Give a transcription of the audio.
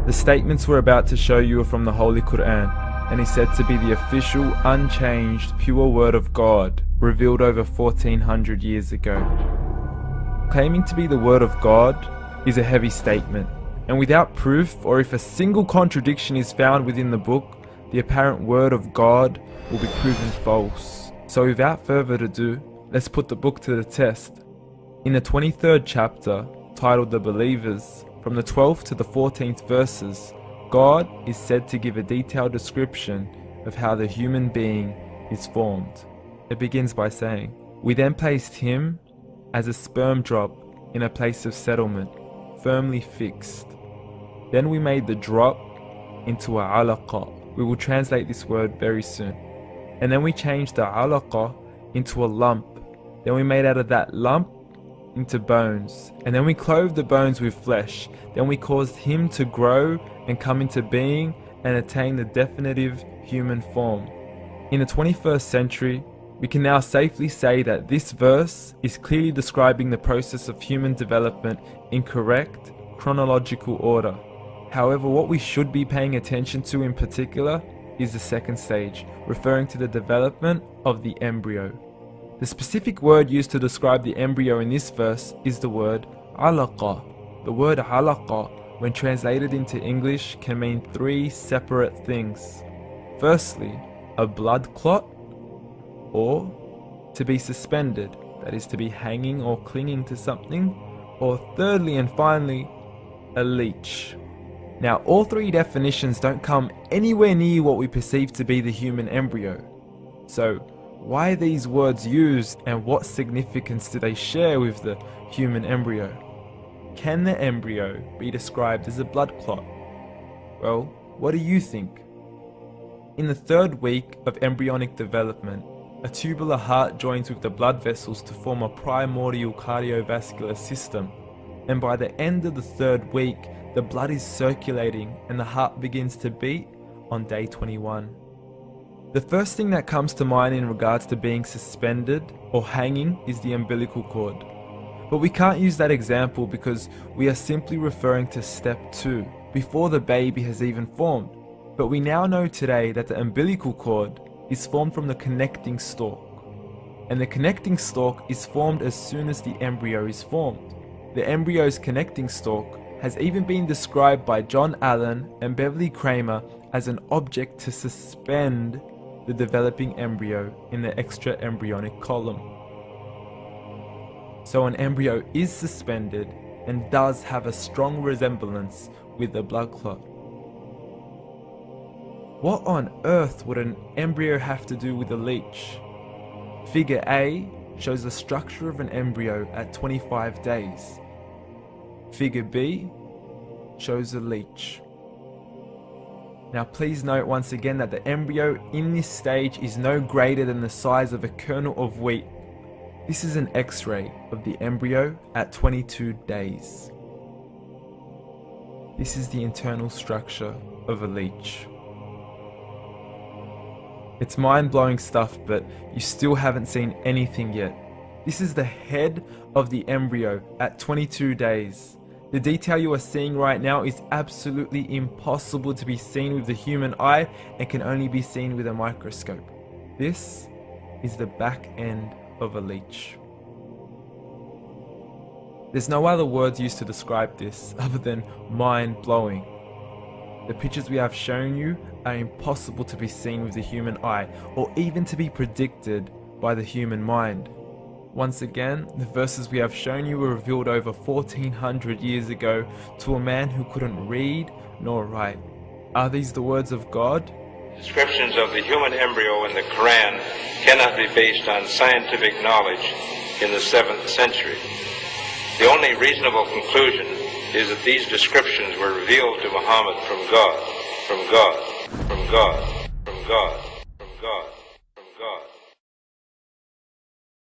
The statements we're about to show you are from the Holy Qur'an, and is said to be the official, unchanged, pure word of God, revealed over 1400 years ago. Claiming to be the word of God is a heavy statement, and without proof, or if a single contradiction is found within the book, the apparent word of God will be proven false. So without further ado, let's put the book to the test. In the 23rd chapter, titled The Believers, from the 12th to the 14th verses, God is said to give a detailed description of how the human being is formed. It begins by saying, "We then placed him as a sperm drop in a place of settlement, firmly fixed. Then we made the drop into a alaqa." We will translate this word very soon. "And then we changed the alaqa into a lump. Then we made out of that lump into bones. And then we clothed the bones with flesh. Then we caused him to grow and come into being and attain the definitive human form." In the 21st century, we can now safely say that this verse is clearly describing the process of human development in correct chronological order. However, what we should be paying attention to in particular is the second stage, referring to the development of the embryo. The specific word used to describe the embryo in this verse is the word alaqa. The word alaqa, when translated into English, can mean three separate things. Firstly, a blood clot, or to be suspended, that is to be hanging or clinging to something, or thirdly and finally, a leech. Now, all three definitions don't come anywhere near what we perceive to be the human embryo. So, why are these words used, and what significance do they share with the human embryo? Can the embryo be described as a blood clot? Well, what do you think? In the 3rd week of embryonic development, a tubular heart joins with the blood vessels to form a primordial cardiovascular system, and by the end of the 3rd week, the blood is circulating and the heart begins to beat on day 21. The first thing that comes to mind in regards to being suspended or hanging is the umbilical cord. But we can't use that example because we are simply referring to step 2, before the baby has even formed. But we now know today that the umbilical cord is formed from the connecting stalk. And the connecting stalk is formed as soon as the embryo is formed. The embryo's connecting stalk has even been described by John Allen and Beverly Kramer as an object to suspend the developing embryo in the extra-embryonic column. So an embryo is suspended and does have a strong resemblance with a blood clot. What on earth would an embryo have to do with a leech? Figure A shows the structure of an embryo at 25 days. Figure B shows a leech. Now please note once again that the embryo in this stage is no greater than the size of a kernel of wheat. This is an X-ray of the embryo at 22 days. This is the internal structure of a leech. It's mind-blowing stuff, but you still haven't seen anything yet. This is the head of the embryo at 22 days. The detail you are seeing right now is absolutely impossible to be seen with the human eye and can only be seen with a microscope. This is the back end of a leech. There's no other words used to describe this other than mind-blowing. The pictures we have shown you are impossible to be seen with the human eye, or even to be predicted by the human mind. Once again, the verses we have shown you were revealed over 1400 years ago to a man who couldn't read nor write. Are these the words of God? Descriptions of the human embryo in the Quran cannot be based on scientific knowledge in the 7th century. The only reasonable conclusion is that these descriptions were revealed to Muhammad from God, from God, from God, from God, from God.